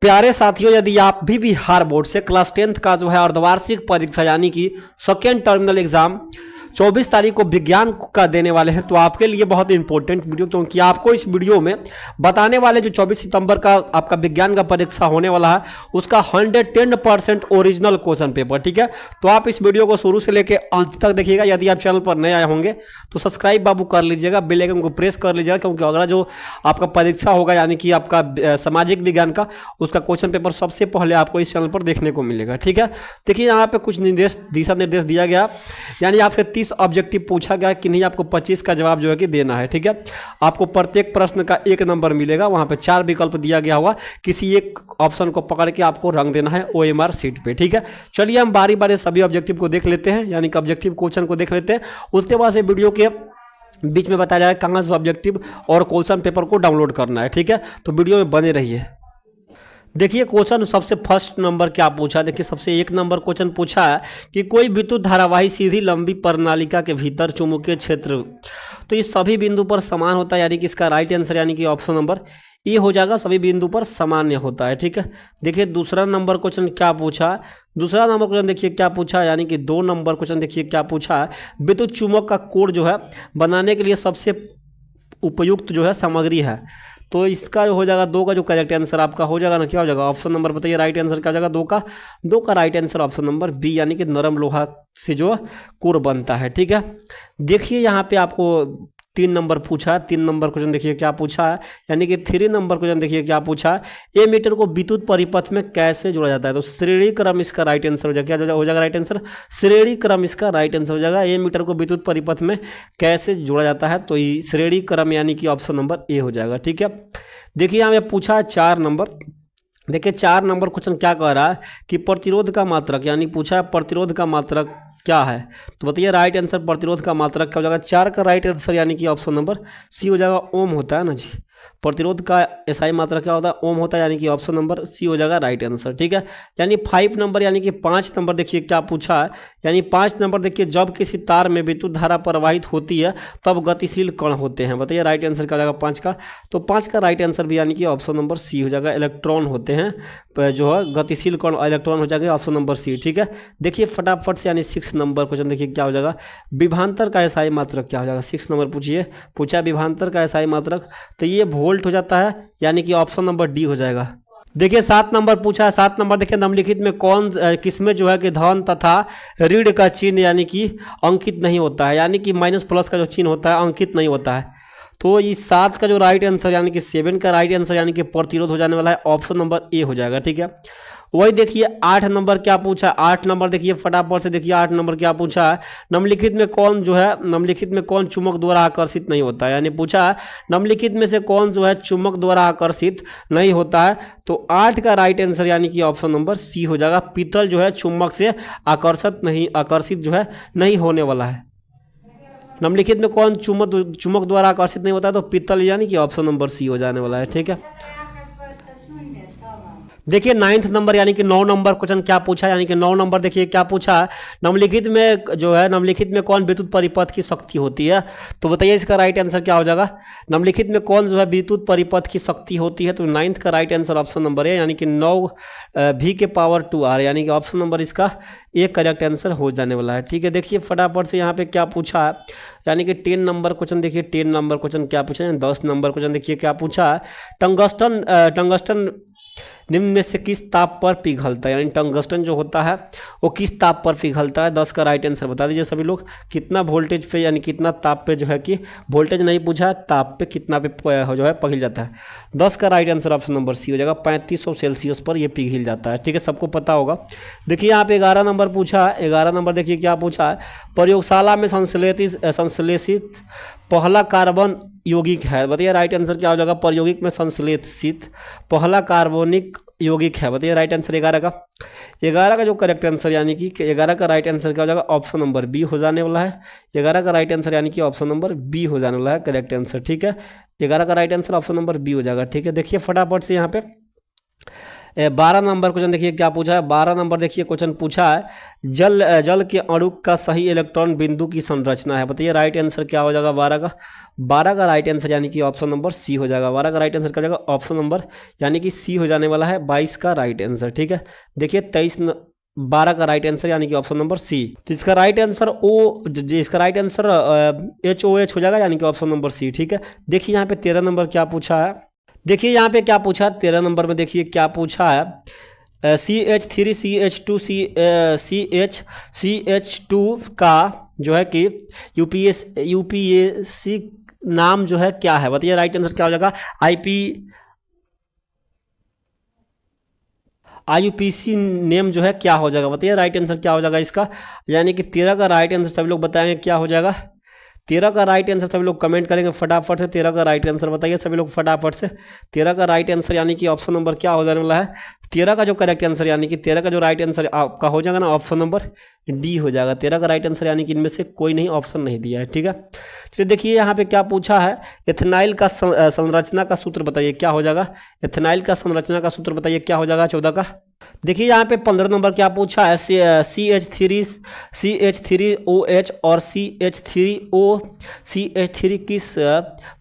प्यारे साथियों, यदि आप भी बिहार बोर्ड से क्लास 10th का जो है अर्धवार्षिक परीक्षा यानी कि सेकेंड टर्मिनल एग्जाम 24 तारीख को विज्ञान का देने वाले हैं, तो आपके लिए बहुत इंपॉर्टेंट वीडियो, क्योंकि आपको इस वीडियो में बताने वाले जो 24 सितंबर का आपका विज्ञान का परीक्षा होने वाला है उसका 110% ओरिजिनल क्वेश्चन पेपर। ठीक है, तो आप इस वीडियो को शुरू से लेकर अंत तक देखिएगा। यदि आप चैनल पर नए आए होंगे तो सब्सक्राइब बाबू कर लीजिएगा, बेल आइकन को प्रेस कर लीजिएगा, क्योंकि अगला जो आपका परीक्षा होगा यानी कि आपका सामाजिक विज्ञान का, उसका क्वेश्चन पेपर सबसे पहले आपको इस चैनल पर देखने को मिलेगा। ठीक है, देखिए यहाँ पे कुछ दिशा निर्देश दिया गया, यानी आपसे 30 ऑब्जेक्टिव पूछा गया कि नहीं, आपको 25 का जवाब जो है कि देना है। ठीक है, आपको प्रत्येक प्रश्न का 1 नंबर मिलेगा, वहां पे 4 विकल्प दिया गया होगा, किसी एक ऑप्शन को पकड़ के आपको रंग देना है OMR सीट पे। ठीक है, चलिए हम बारी बारी सभी ऑब्जेक्टिव को देख लेते हैं, यानी कि ऑब्जेक्टिव क्वेश्चन को देख लेते हैं। उसके बाद से वीडियो के बीच में बताया जाएगा कहाँ से ऑब्जेक्टिव और क्वेश्चन पेपर को डाउनलोड करना है। ठीक है, तो वीडियो में बने रहिए। देखिए क्वेश्चन सबसे फर्स्ट नंबर क्या पूछा, देखिए सबसे 1 नंबर क्वेश्चन पूछा है कि कोई विद्युत धारावाही सीधी लंबी प्रणालिका के भीतर चुंबकीय क्षेत्र तो इस सभी बिंदु पर समान होता है, यानी कि इसका राइट आंसर यानी कि ऑप्शन नंबर ए हो जाएगा, सभी बिंदु पर सामान्य होता है। ठीक है, देखिए दूसरा नंबर क्वेश्चन क्या पूछा, दूसरा नंबर क्वेश्चन देखिए क्या पूछा, यानी कि 2 नंबर क्वेश्चन देखिए क्या पूछा है, विद्युत चुम्बक का कोर जो है बनाने के लिए सबसे उपयुक्त जो है सामग्री है, तो इसका हो जाएगा 2 का जो करेक्ट आंसर आपका हो जाएगा ना, क्या हो जाएगा ऑप्शन नंबर बताइए, राइट आंसर क्या हो जाएगा 2 का right answer option number B, यानी कि नरम लोहा से जो कोर बनता है। ठीक है, देखिए यहाँ पे आपको 3 नंबर पूछा है, 3 नंबर क्वेश्चन देखिए क्या पूछा है, यानी कि 3 नंबर क्वेश्चन देखिए क्या पूछा है, एमीटर को विद्युत परिपथ में कैसे जोड़ा जाता है, तो श्रेणी क्रम इसका राइट आंसर हो जाएगा, क्या हो जाएगा राइट आंसर, श्रेणी क्रम इसका राइट आंसर हो जाएगा। एमीटर को विद्युत परिपथ में कैसे जोड़ा जाता है, तो ये श्रेणी क्रम यानी कि ऑप्शन नंबर ए हो जाएगा। ठीक है, देखिए यहाँ पे पूछा है 4 नंबर, देखिए 4 नंबर क्वेश्चन क्या कह रहा है कि प्रतिरोध का मात्रक, यानी पूछा है प्रतिरोध का मात्रक क्या है, तो बताइए राइट आंसर प्रतिरोध का मात्रक क्या हो जाएगा, 4 का राइट आंसर यानी कि ऑप्शन नंबर सी हो जाएगा, ओम होता है ना जी, प्रतिरोध का एसआई मात्रा क्या होता है, ओम होता है, यानी कि ऑप्शन नंबर सी हो जाएगा राइट आंसर। ठीक है, यानी 5 नंबर यानी कि 5 नंबर देखिए क्या पूछा है, यानी 5 नंबर देखिए जब किसी तार में विद्युत धारा प्रवाहित होती है तब गतिशील कण होते हैं, बताइए राइट आंसर क्या हो जाएगा 5 का, तो 5 का राइट आंसर भी यानी कि ऑप्शन नंबर सी हो जाएगा, इलेक्ट्रॉन होते हैं जो है गतिशील कण, इलेक्ट्रॉन हो जाएगा ऑप्शन नंबर सी। ठीक है, देखिए फटाफट से यानी 6 नंबर क्वेश्चन देखिए क्या हो जाएगा, विभवांतर का एसआई मात्रक क्या हो जाएगा, 6 नंबर पूछा विभवांतर का एसआई मात्रक, तो ये वोल्ट हो जाता है, यानी कि ऑप्शन नंबर डी हो जाएगा। देखिए 7 नंबर पूछा है, 7 नंबर देखिए निम्नलिखित में कौन किसमें जो है कि धन तथा ऋण का चिन्ह यानी कि अंकित नहीं होता है, यानी कि माइनस प्लस का जो चिन्ह होता है अंकित नहीं होता है, तो इस 7 का जो राइट आंसर यानी कि 7 का राइट आंसर यानी कि प्रतिरोध हो जाने वाला है, ऑप्शन नंबर ए हो जाएगा। ठीक है, वही देखिए 8 नंबर क्या पूछा, 8 नंबर देखिए फटाफट से देखिए 8 नंबर क्या पूछा है, निम्नलिखित में कौन जो है, निम्नलिखित में कौन चुंबक द्वारा आकर्षित नहीं होता है, यानी पूछा है निम्नलिखित में से कौन जो है चुंबक द्वारा आकर्षित नहीं होता है, तो 8 का राइट आंसर यानी कि ऑप्शन नंबर सी हो जाएगा, पीतल जो है चुंबक से आकर्षित जो है नहीं होने वाला है। निम्नलिखित में कौन चुंबक द्वारा आकर्षित नहीं होता है, तो पीतल, यानी कि ऑप्शन नंबर सी हो जाने वाला है। ठीक है, देखिए 9th नंबर यानी कि 9 नंबर क्वेश्चन क्या पूछा, यानी कि 9 नंबर देखिए क्या पूछा है, निम्नलिखित में जो है निम्नलिखित में कौन विद्युत परिपथ की शक्ति होती है, तो बताइए इसका राइट आंसर क्या हो जाएगा, निम्नलिखित में कौन जो है विद्युत परिपथ की शक्ति होती है, तो 9th का राइट आंसर ऑप्शन नंबर है, यानी कि 9 V के पावर 2R, यानी कि ऑप्शन नंबर इसका एक करेक्ट आंसर हो जाने वाला है। ठीक है, देखिए फटाफट से यहाँ पे क्या पूछा है, यानी कि 10 नंबर क्वेश्चन देखिए 10 नंबर क्वेश्चन क्या पूछा है, 10 नंबर क्वेश्चन देखिए क्या पूछा है, टंगस्टन निम्न में से किस ताप पर पिघलता है, यानी टंगस्टन जो होता है वो किस ताप पर पिघलता है, 10 का राइट आंसर बता दीजिए सभी लोग, कितना वोल्टेज पे यानी कितना ताप पे जो है कि वोल्टेज नहीं पूछा है, ताप पे कितना पे जो है पिघल जाता है, 10 का right answer option number C हो जाएगा, 3500 सेल्सियस पर ये पिघल जाता है। ठीक है, सबको पता होगा। देखिए यहाँ पे 11 नंबर पूछा है, 11 नंबर देखिए क्या पूछा है, प्रयोगशाला में संश्लेषित पहला कार्बन यौगिक है, बताइए राइट आंसर क्या हो जाएगा, प्रयोगिक में संश्लेषित पहला कार्बनिक यौगिक है, बताइए राइट आंसर 11 का जो करेक्ट आंसर यानी कि 11 का राइट आंसर क्या हो जाएगा, ऑप्शन नंबर बी हो जाने वाला है, 11 का राइट आंसर यानी कि ऑप्शन नंबर बी हो जाने वाला है करेक्ट आंसर। ठीक है, 11 का right answer option number B हो जाएगा। ठीक है, देखिए फटाफट से यहाँ पे 12 नंबर क्वेश्चन देखिए क्या पूछा है। 12 नंबर देखिए क्वेश्चन पूछा है जल के अणु का सही इलेक्ट्रॉन बिंदु की संरचना है। बताइए राइट आंसर क्या हो जाएगा 12 का। 12 का राइट आंसर यानी कि ऑप्शन नंबर सी हो जाएगा। 12 का राइट आंसर क्या हो जाएगा ऑप्शन नंबर यानी कि सी हो जाने वाला है। 22 का राइट आंसर, ठीक है। देखिए 12 का राइट आंसर यानी कि ऑप्शन नंबर सी। तो इसका राइट आंसर इसका राइट आंसर HOH हो जाएगा यानी कि ऑप्शन नंबर सी, ठीक है। देखिए यहाँ पे 13 नंबर क्या पूछा है। देखिए यहाँ पे क्या पूछा है 13 नंबर में, देखिए क्या पूछा है CH3 CH2 CH2 का जो है कि यूपीएससी नाम जो है क्या है। बताइए राइट आंसर क्या हो जाएगा। IUPAC नेम जो है क्या हो जाएगा। बताइए राइट आंसर क्या हो जाएगा इसका। यानी कि 13 का राइट आंसर सभी लोग बताएंगे क्या हो जाएगा। 13 का राइट आंसर सभी लोग कमेंट करेंगे फटाफट से। 13 का राइट आंसर बताइए सभी लोग फटाफट से। 13 का राइट आंसर यानी कि ऑप्शन नंबर क्या हो जाने वाला है। 13 का जो करेक्ट आंसर यानी कि 13 का जो राइट आंसर आपका हो जाएगा ना ऑप्शन नंबर डी हो जाएगा। 13 का राइट आंसर यानी कि इनमें से कोई नहीं ऑप्शन नहीं दिया है, ठीक है। चलिए देखिए यहाँ पे क्या पूछा है इथेनाइल का संरचना का सूत्र बताइए क्या हो जाएगा। इथेनाइल का संरचना का सूत्र बताइए क्या हो जाएगा 14 का। देखिए यहाँ पे 15 नंबर क्या पूछा है CH3OH और CH3 किस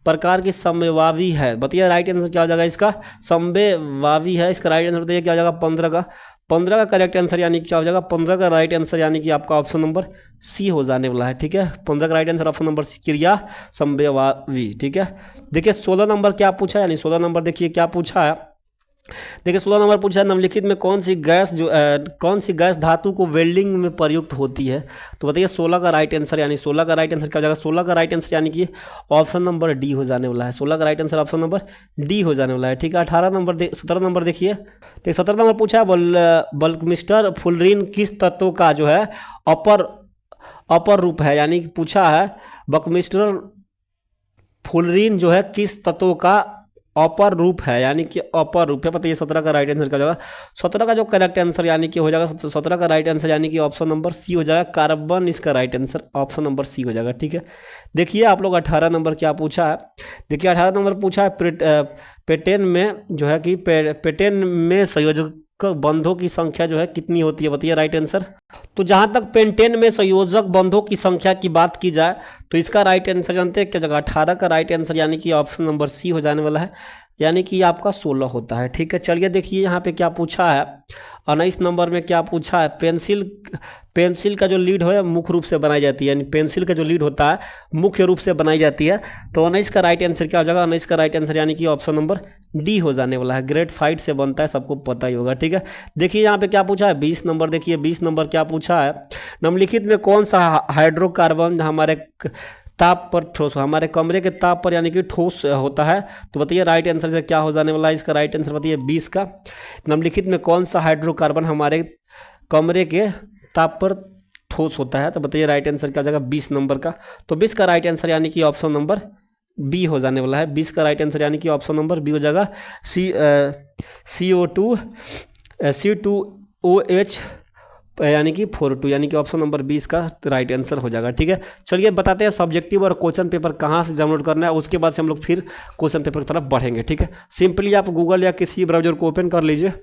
प्रकार की समवावी है। बताइए राइट आंसर क्या हो जाएगा इसका। समवावी है, इसका राइट आंसर बताइए क्या हो जाएगा 15 का। 15 का करेक्ट आंसर यानी कि क्या हो जाएगा 15 का राइट आंसर यानी कि आपका ऑप्शन नंबर सी हो जाने वाला है, ठीक है। 15 का right answer option number C क्रिया समवावी, ठीक है। देखिए 16 नंबर क्या पूछा है यानी 16 नंबर देखिए क्या पूछा है। देखिए 16 नंबर पूछा है निम्नलिखित में कौन सी गैस धातु को वेल्डिंग में प्रयुक्त होती है। तो बताइए 16 का राइट आंसर यानी 16 का राइट आंसर क्या हो जाएगा। 16 का राइट आंसर यानी कि ऑप्शन नंबर डी हो जाने वाला है। 16 का right answer option number D हो जाने वाला है, ठीक है। 17 नंबर देखिए। तो 17 नंबर पूछा है बल्कमिस्टर फुलरिन किस तत्व का जो है अपर रूप है। यानी कि पूछा है बल्कमिस्टर फुलरिन जो है किस तत्व का अपर रूप है यानी कि अपर रूप है। बताइए 17 का राइट आंसर क्या हो जाएगा। 17 का जो करेक्ट आंसर यानी कि हो जाएगा 17 का राइट आंसर यानी कि ऑप्शन नंबर सी हो जाएगा कार्बन। इसका right answer option number C हो जाएगा, ठीक है। देखिए आप लोग 18 नंबर क्या पूछा है। देखिए 18 नंबर पूछा है पेटेन में जो है कि पेटेन में संयोजक बंधों की संख्या जो है कितनी होती है। बताइए राइट आंसर। तो जहां तक पेंटेन में संयोजक बंधों की संख्या की बात की जाए तो इसका राइट आंसर जानते हैं क्या जगह 18 का राइट आंसर यानी कि ऑप्शन नंबर सी हो जाने वाला है यानी कि आपका 16 होता है, ठीक है। चलिए देखिए यहाँ पे क्या पूछा है 19 नंबर में क्या पूछा है पेंसिल का जो लीड है मुख्य रूप से बनाई जाती है यानी पेंसिल का जो लीड होता है मुख्य रूप से बनाई जाती है। तो 19 का राइट आंसर क्या हो जाएगा। 19 का राइट आंसर यानी कि ऑप्शन नंबर डी हो जाने वाला है। ग्रेफाइट से बनता है, सबको पता ही होगा, ठीक है। देखिए यहाँ पे क्या पूछा है 20 नंबर। देखिए 20 नंबर क्या पूछा है निम्नलिखित में कौन सा हाइड्रोकार्बन हमारे ताप पर ठोस हमारे कमरे के ताप पर यानी कि ठोस होता है। तो बताइए राइट आंसर से क्या हो जाने वाला है। इसका राइट आंसर बताइए 20 का। निम्नलिखित में कौन सा हाइड्रोकार्बन हमारे कमरे के ताप पर ठोस होता है। तो बताइए राइट आंसर क्या हो जाएगा 20 नंबर का। तो 20 का राइट आंसर यानी कि ऑप्शन नंबर बी हो जाने वाला है। 20 का राइट आंसर यानी कि ऑप्शन नंबर बी हो जाएगा C2OH यानी कि 42 यानी कि ऑप्शन नंबर 20 का राइट आंसर हो जाएगा, ठीक है। चलिए बताते हैं सब्जेक्टिव और क्वेश्चन पेपर कहाँ से डाउनलोड करना है। उसके बाद से हम लोग फिर क्वेश्चन पेपर की तरफ बढ़ेंगे, ठीक है। सिंपली आप गूगल या किसी ब्राउजर को ओपन कर लीजिए।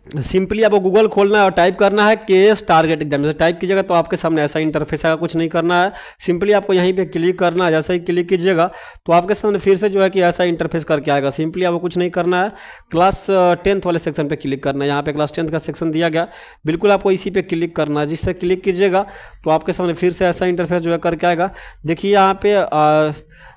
सिंपली आपको गूगल खोलना है और टाइप करना है केएस टारगेट एग्जाम। जैसे टाइप कीजिएगा तो आपके सामने ऐसा इंटरफेस आएगा, कुछ नहीं करना है। सिंपली आपको यहीं पे क्लिक करना है। जैसे ही क्लिक कीजिएगा तो आपके सामने फिर से जो है कि ऐसा इंटरफेस करके आएगा। सिंपली आपको कुछ नहीं करना है, क्लास 10th वाले सेक्शन पे क्लिक करना है। यहाँ पे क्लास 10th का सेक्शन दिया गया, बिल्कुल आपको इसी पे क्लिक करना है। जिससे क्लिक कीजिएगा तो आपके सामने फिर से ऐसा इंटरफेस जो है करके आएगा। देखिए यहाँ पे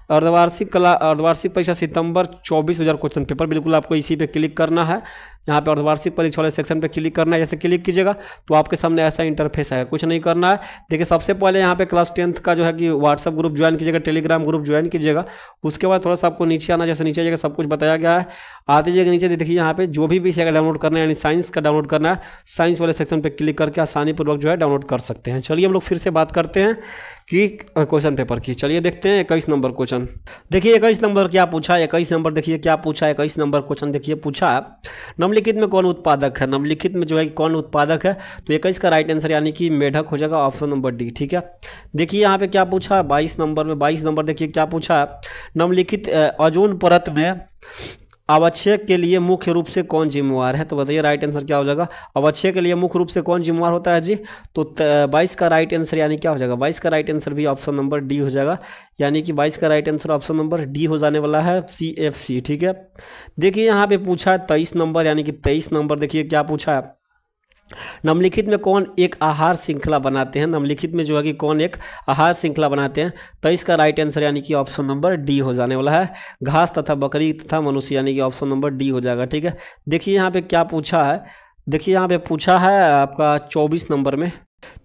अर्धवार्षिक परीक्षा सितंबर 24,000 क्वेश्चन पेपर, बिल्कुल आपको इसी पे क्लिक करना है। यहाँ पे अर्धवार्षिक परीक्षा वाले सेक्शन पे क्लिक करना है। जैसे क्लिक कीजिएगा तो आपके सामने ऐसा इंटरफेस आएगा, कुछ नहीं करना है। देखिए सबसे पहले यहाँ पे क्लास 10th का जो है कि व्हाट्सअप ग्रुप ज्वाइन कीजिएगा, टेलीग्राम ग्रुप ज्वाइन कीजिएगा। उसके बाद थोड़ा सा आपको नीचे आना, जैसे नीचे जाएगा सब कुछ बताया गया है। आते जाइएगा नीचे देखिए यहाँ पे जो भी विषय का डाउनलोड करना है यानी साइंस का डाउनलोड करना है, साइंस वाले सेक्शन पर क्लिक करके आसानी पूर्वक जो है डाउनलोड कर सकते हैं। चलिए हम लोग फिर से बात करते हैं कि क्वेश्चन पेपर की। चलिए देखते हैं 21 नंबर क्वेश्चन। देखिए 21 नंबर क्या पूछा है। 21 नंबर देखिए क्या पूछा है। 21 नंबर क्वेश्चन देखिए पूछा है निम्नलिखित में कौन उत्पादक है। निम्नलिखित में जो है कौन उत्पादक है। तो 21 का राइट आंसर यानी कि मेढक हो जाएगा, ऑप्शन नंबर डी, ठीक है। देखिए यहाँ पे क्या पूछा है 22 नंबर में। 22 नंबर देखिए क्या पूछा है निम्नलिखित ओजोन परत में अवक्षय के लिए मुख्य रूप से कौन जिम्मेवार है? तो बताइए राइट आंसर क्या हो जाएगा। अवक्षय के लिए मुख्य रूप से कौन जिम्मेवार होता है जी? तो 22 का राइट आंसर यानी क्या हो जाएगा? 22 का राइट आंसर भी ऑप्शन नंबर डी हो जाएगा, यानी कि 22 का right answer option number D हो जाने वाला है, CFC। ठीक है, देखिए यहाँ पे पूछा है 23 नंबर, यानी कि 23 नंबर देखिए क्या पूछा है, निम्नलिखित में कौन एक आहार श्रृंखला बनाते हैं? निम्नलिखित में जो है कि कौन एक आहार श्रृंखला बनाते हैं? तो इसका राइट आंसर यानी कि ऑप्शन नंबर डी हो जाने वाला है, घास तथा बकरी तथा मनुष्य, यानी कि ऑप्शन नंबर डी हो जाएगा। ठीक है, देखिए यहाँ पे क्या पूछा है, देखिए यहाँ पे पूछा है आपका 24 नंबर में,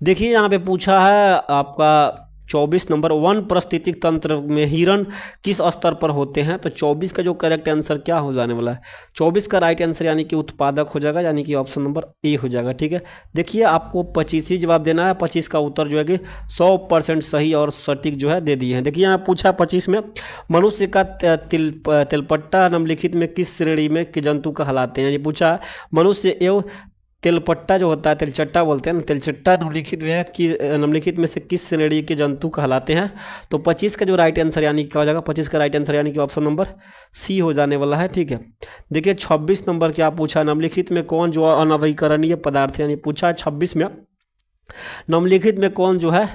देखिए यहाँ पे पूछा है आपका 24 नंबर, वन पारिस्थितिक तंत्र में हिरण किस स्तर पर होते हैं? तो 24 का जो करेक्ट आंसर क्या हो जाने वाला है? 24 का राइट आंसर यानी कि उत्पादक हो जाएगा, यानी कि ऑप्शन नंबर ए हो जाएगा। ठीक है, देखिए आपको 25 ही जवाब देना है, 25 का उत्तर जो है कि 100% सही और सटीक जो है दे दिए हैं। देखिए यहाँ पूछा 25 में, मनुष्य का तिलपट्टा निम्नलिखित में किस श्रेणी में के जंतु कहलाते हैं? ये पूछा मनुष्य एवं तिलपट्टा जो होता है, तिलचट्टा बोलते हैं ना, तिलचट्टा निम्नलिखित में से किस श्रेणी के जंतु कहलाते हैं? तो 25 का जो राइट आंसर यानी क्या हो जाएगा? 25 का राइट आंसर यानी कि ऑप्शन नंबर सी हो जाने वाला है। ठीक है, देखिए 26 नंबर क्या पूछा, निम्नलिखित में कौन जो अनवीकरणीय पदार्थ, यानी पूछा 26 में निम्नलिखित में कौन जो है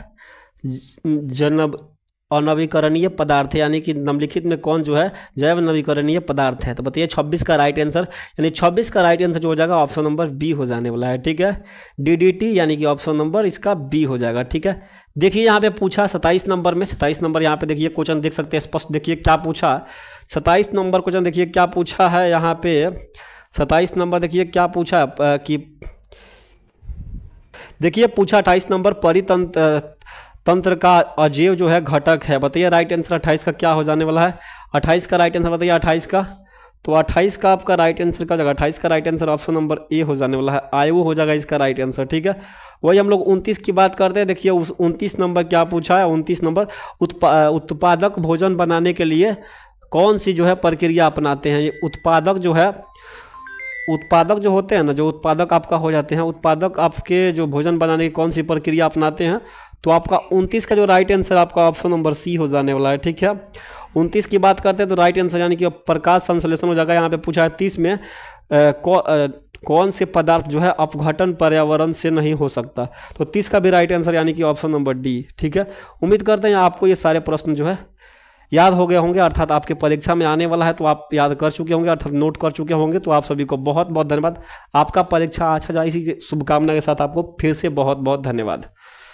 अनवीकरणीय पदार्थ है, यानी कि निम्नलिखित में कौन जो है जैव नवीकरणीय पदार्थ है? तो बताइए 26 का राइट आंसर, यानी 26 का राइट आंसर जो हो जाएगा ऑप्शन नंबर बी हो जाने वाला है। ठीक है, DDT, यानी कि ऑप्शन नंबर इसका बी हो जाएगा। ठीक है, देखिए यहाँ पे पूछा 27 नंबर में, 27 नंबर यहाँ पे देखिए क्वेश्चन देख सकते हैं स्पष्ट, देखिए क्या पूछा 27 नंबर क्वेश्चन, देखिए क्या पूछा है यहाँ पे 27 नंबर, देखिए क्या पूछा कि देखिए पूछा 28 नंबर, परितंत्र तंत्र का अजैव जो है घटक है। बताइए राइट आंसर 28 का क्या हो जाने वाला है? 28 का राइट आंसर बताइए 28 का, तो 28 का आपका राइट आंसर का जगह 28 का right answer option number A हो जाने वाला है, आयु हो जाएगा इसका राइट आंसर। ठीक है, वही हम लोग 29 की बात करते हैं, देखिए उस 29 नंबर क्या पूछा है, 29 नंबर उत्पादक भोजन बनाने के लिए कौन सी जो है प्रक्रिया अपनाते हैं? ये उत्पादक जो है, उत्पादक जो होते हैं ना, जो उत्पादक आपका हो जाते हैं, उत्पादक आपके जो भोजन बनाने की कौन सी प्रक्रिया अपनाते हैं? तो आपका 29 का जो राइट आंसर आपका ऑप्शन नंबर सी हो जाने वाला है। ठीक है, 29 की बात करते हैं तो राइट आंसर यानी कि प्रकाश संश्लेषण हो जाएगा। यहाँ पे पूछा है 30 में कौन से पदार्थ जो है अपघटन पर्यावरण से नहीं हो सकता? तो 30 का भी राइट आंसर यानी कि ऑप्शन नंबर डी। ठीक है, उम्मीद करते हैं आपको ये सारे प्रश्न जो है याद हो गए होंगे, अर्थात आपके परीक्षा में आने वाला है तो आप याद कर चुके होंगे, अर्थात नोट कर चुके होंगे। तो आप सभी को बहुत बहुत धन्यवाद, आपका परीक्षा अच्छा जाए, इसी शुभकामना के साथ आपको फिर से बहुत बहुत धन्यवाद।